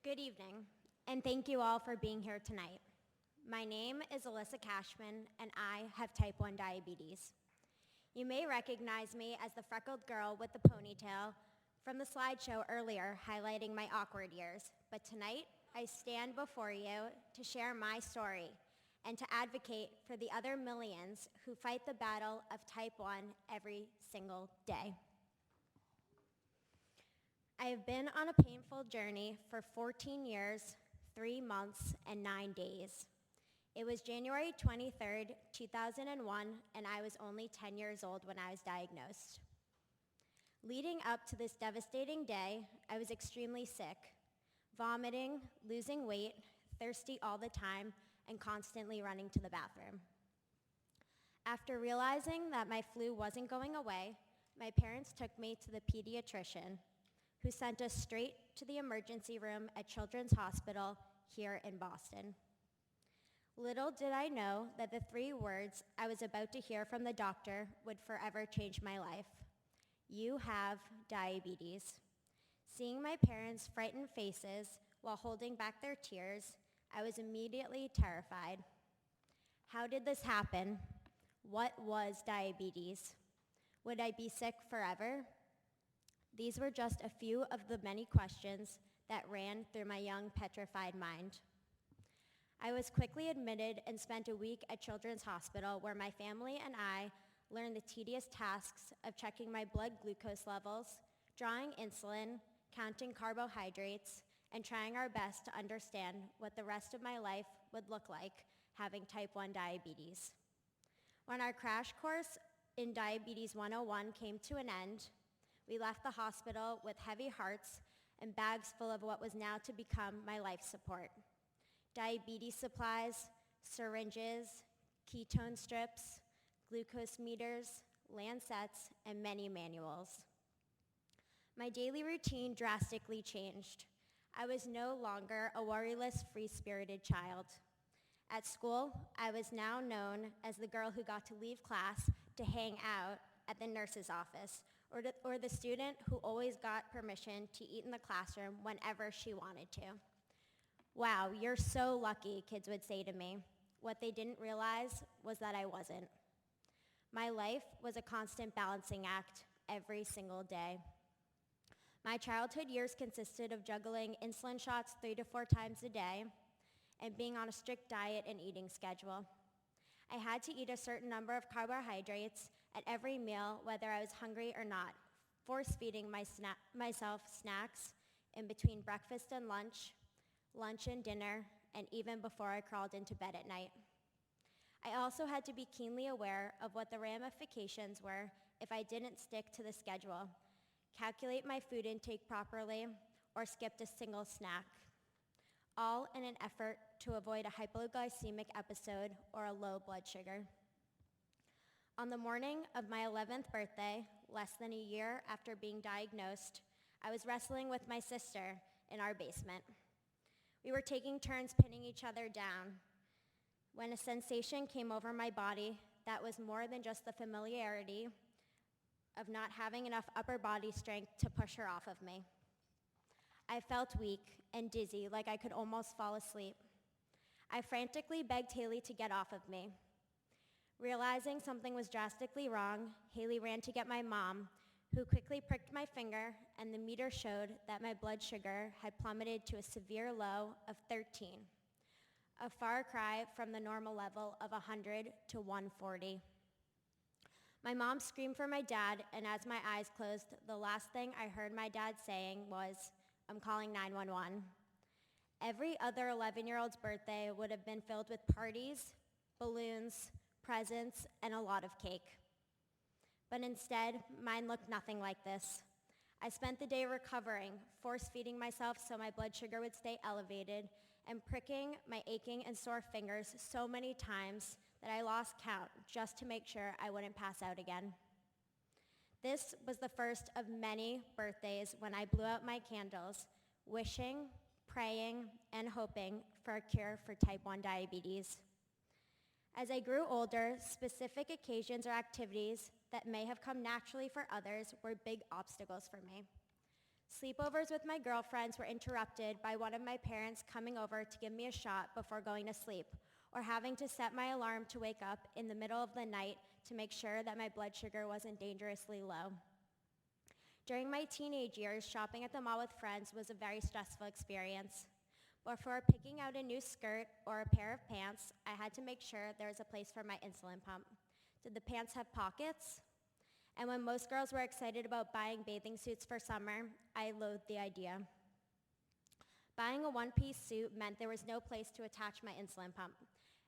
Good evening, and thank you all for being here tonight. My name is Alyssa Cashman, and I have type 1 diabetes. You may recognize me as the freckled girl with the ponytail from the slideshow earlier highlighting my awkward years, but tonight I stand before you to share my story and to advocate for the other millions who fight the battle of type 1 every single day. I have been on a painful journey for 14 years, 3 months, and 9 days. It was January 23rd, 2001, and I was only 10 years old when I was diagnosed. Leading up to this devastating day, I was extremely sick, vomiting, losing weight, thirsty all the time, and constantly running to the bathroom. After realizing that my flu wasn't going away, my parents took me to the pediatrician, who sent us straight to the emergency room at Children's Hospital here in Boston. Little did I know that the 3 words I was about to hear from the doctor would forever change my life. You have diabetes. Seeing my parents' frightened faces while holding back their tears, I was immediately terrified. How did this happen? What was diabetes? Would I be sick forever? These were just a few of the many questions that ran through my young, petrified mind. I was quickly admitted and spent a week at Children's Hospital where my family and I learned the tedious tasks of checking my blood glucose levels, drawing insulin, counting carbohydrates, and trying our best to understand what the rest of my life would look like having type 1 diabetes. When our crash course in Diabetes 101 came to an end, we left the hospital with heavy hearts and bags full of what was now to become my life support. Diabetes supplies, syringes, ketone strips, glucose meters, lancets, and many manuals. My daily routine drastically changed. I was no longer a worryless, free-spirited child. At school, I was now known as the girl who got to leave class to hang out at the nurse's office, or the student who always got permission to eat in the classroom whenever she wanted to. Wow, you're so lucky, kids would say to me. What they didn't realize was that I wasn't. My life was a constant balancing act every single day. My childhood years consisted of juggling insulin shots 3 to 4 times a day and being on a strict diet and eating schedule. I had to eat a certain number of carbohydrates at every meal, whether I was hungry or not, force-feeding myself snacks in between breakfast and lunch and dinner, and even before I crawled into bed at night. I also had to be keenly aware of what the ramifications were if I didn't stick to the schedule, calculate my food intake properly, or skipped a single snack, all in an effort to avoid a hypoglycemic episode or a low blood sugar. On the morning of my 11th birthday, less than a year after being diagnosed, I was wrestling with my sister in our basement. We were taking turns pinning each other down when a sensation came over my body that was more than just the familiarity of not having enough upper body strength to push her off of me. I felt weak and dizzy, like I could almost fall asleep. I frantically begged Haley to get off of me. Realizing something was drastically wrong, Haley ran to get my mom, who quickly pricked my finger, and the meter showed that my blood sugar had plummeted to a severe low of 13, a far cry from the normal level of 100 to 140. My mom screamed for my dad, and as my eyes closed, the last thing I heard my dad saying was, "I'm calling 911. Every other 11-year-old's birthday would have been filled with parties, balloons, presents, and a lot of cake. But instead, mine looked nothing like this. I spent the day recovering, force-feeding myself so my blood sugar would stay elevated, and pricking my aching and sore fingers so many times that I lost count just to make sure I wouldn't pass out again. This was the first of many birthdays when I blew out my candles, wishing, praying, and hoping for a cure for type 1 diabetes. As I grew older, specific occasions or activities that may have come naturally for others were big obstacles for me. Sleepovers with my girlfriends were interrupted by one of my parents coming over to give me a shot before going to sleep, or having to set my alarm to wake up in the middle of the night to make sure that my blood sugar wasn't dangerously low. During my teenage years, shopping at the mall with friends was a very stressful experience. Before picking out a new skirt or a pair of pants, I had to make sure there was a place for my insulin pump. Did the pants have pockets? And when most girls were excited about buying bathing suits for summer, I loathed the idea. Buying a one-piece suit meant there was no place to attach my insulin pump,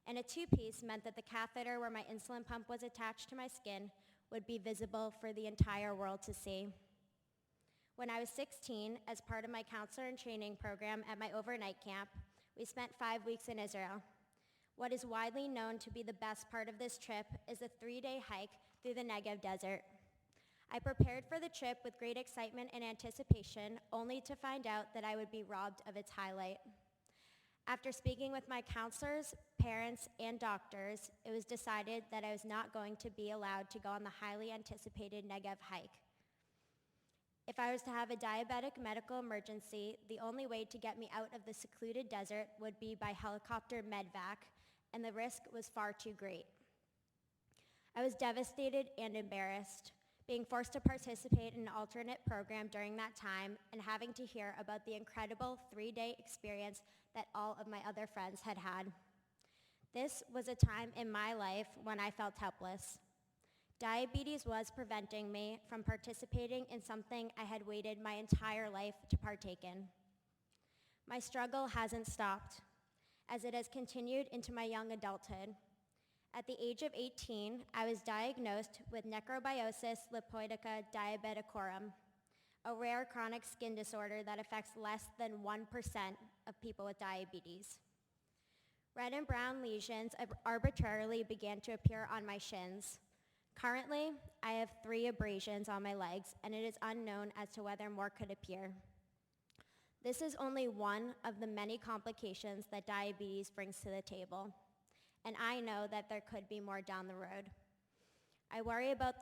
and a two-piece meant that the catheter where my insulin pump was attached to my skin would be visible for the entire world to see. When I was 16, as part of my counselor and training program at my overnight camp, we spent 5 weeks in Israel. What is widely known to be the best part of this trip is a 3-day hike through the Negev desert. I prepared for the trip with great excitement and anticipation, only to find out that I would be robbed of its highlight. After speaking with my counselors, parents, and doctors, it was decided that I was not going to be allowed to go on the highly anticipated Negev hike. If I was to have a diabetic medical emergency, the only way to get me out of the secluded desert would be by helicopter medvac, and the risk was far too great. I was devastated and embarrassed, being forced to participate in an alternate program during that time and having to hear about the incredible 3-day experience that all of my other friends had had. This was a time in my life when I felt helpless. Diabetes was preventing me from participating in something I had waited my entire life to partake in. My struggle hasn't stopped, as it has continued into my young adulthood. At the age of 18, I was diagnosed with necrobiosis lipoidica diabeticorum, a rare chronic skin disorder that affects less than 1% of people with diabetes. Red and brown lesions arbitrarily began to appear on my shins. Currently, I have 3 abrasions on my legs, and it is unknown as to whether more could appear. This is only one of the many complications that diabetes brings to the table, and I know that there could be more down the road. I worry about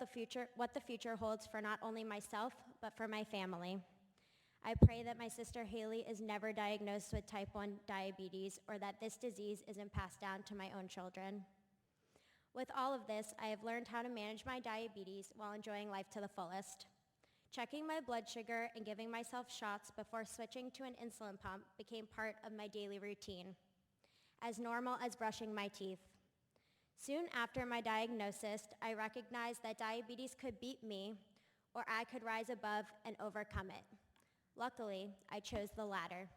what the future holds for not only myself, but for my family. I pray that my sister Haley is never diagnosed with type 1 diabetes, or that this disease isn't passed down to my own children. With all of this, I have learned how to manage my diabetes while enjoying life to the fullest. Checking my blood sugar and giving myself shots before switching to an insulin pump became part of my daily routine, as normal as brushing my teeth. Soon after my diagnosis, I recognized that diabetes could beat me, or I could rise above and overcome it. Luckily, I chose the latter.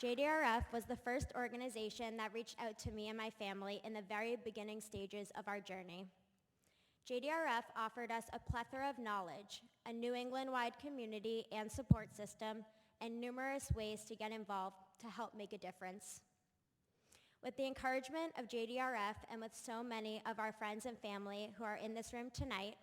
JDRF was the first organization that reached out to me and my family in the very beginning stages of our journey. JDRF offered us a plethora of knowledge, a New England-wide community and support system, and numerous ways to get involved to help make a difference. With the encouragement of JDRF and with so many of our friends and family who are in this room tonight,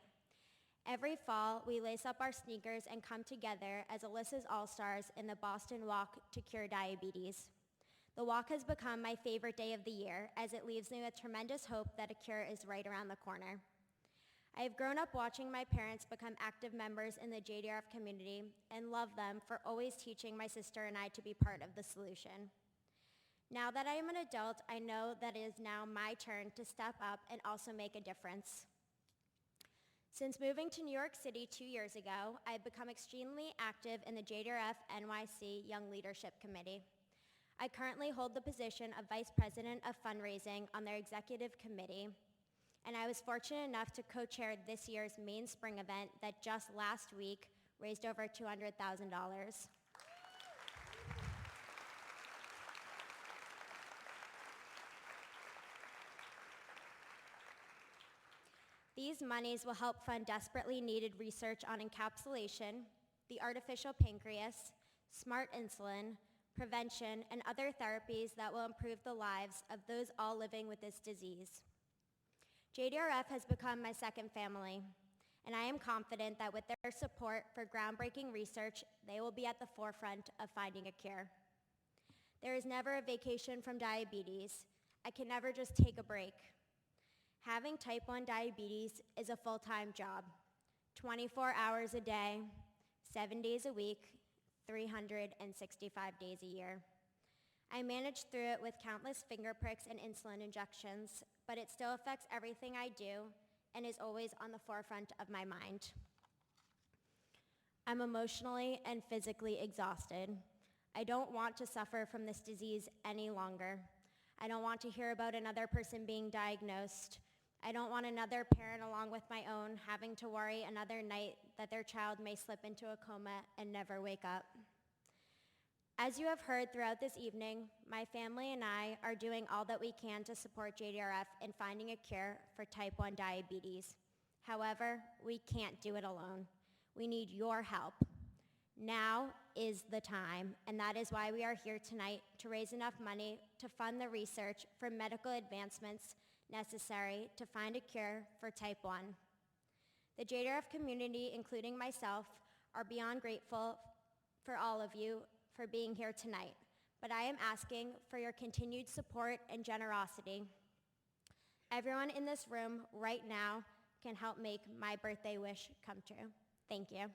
every fall we lace up our sneakers and come together as Alyssa's All-Stars in the Boston Walk to Cure Diabetes. The walk has become my favorite day of the year, as it leaves me with tremendous hope that a cure is right around the corner. I have grown up watching my parents become active members in the JDRF community and love them for always teaching my sister and I to be part of the solution. Now that I am an adult, I know that it is now my turn to step up and also make a difference. Since moving to New York City 2 years ago, I have become extremely active in the JDRF NYC Young Leadership Committee. I currently hold the position of Vice President of Fundraising on their executive committee, and I was fortunate enough to co-chair this year's main spring event that just last week raised over $200,000. These monies will help fund desperately needed research on encapsulation, the artificial pancreas, smart insulin, prevention, and other therapies that will improve the lives of those all living with this disease. JDRF has become my second family, and I am confident that with their support for groundbreaking research, they will be at the forefront of finding a cure. There is never a vacation from diabetes, I can never just take a break. Having type 1 diabetes is a full-time job, 24 hours a day, 7 days a week, 365 days a year. I managed through it with countless finger pricks and insulin injections, but it still affects everything I do and is always on the forefront of my mind. I'm emotionally and physically exhausted. I don't want to suffer from this disease any longer. I don't want to hear about another person being diagnosed. I don't want another parent along with my own having to worry another night that their child may slip into a coma and never wake up. As you have heard throughout this evening, my family and I are doing all that we can to support JDRF in finding a cure for type 1 diabetes. However, we can't do it alone. We need your help. Now is the time, and that is why we are here tonight to raise enough money to fund the research for medical advancements necessary to find a cure for type 1. The JDRF community, including myself, are beyond grateful for all of you for being here tonight, but I am asking for your continued support and generosity. Everyone in this room right now can help make my birthday wish come true. Thank you.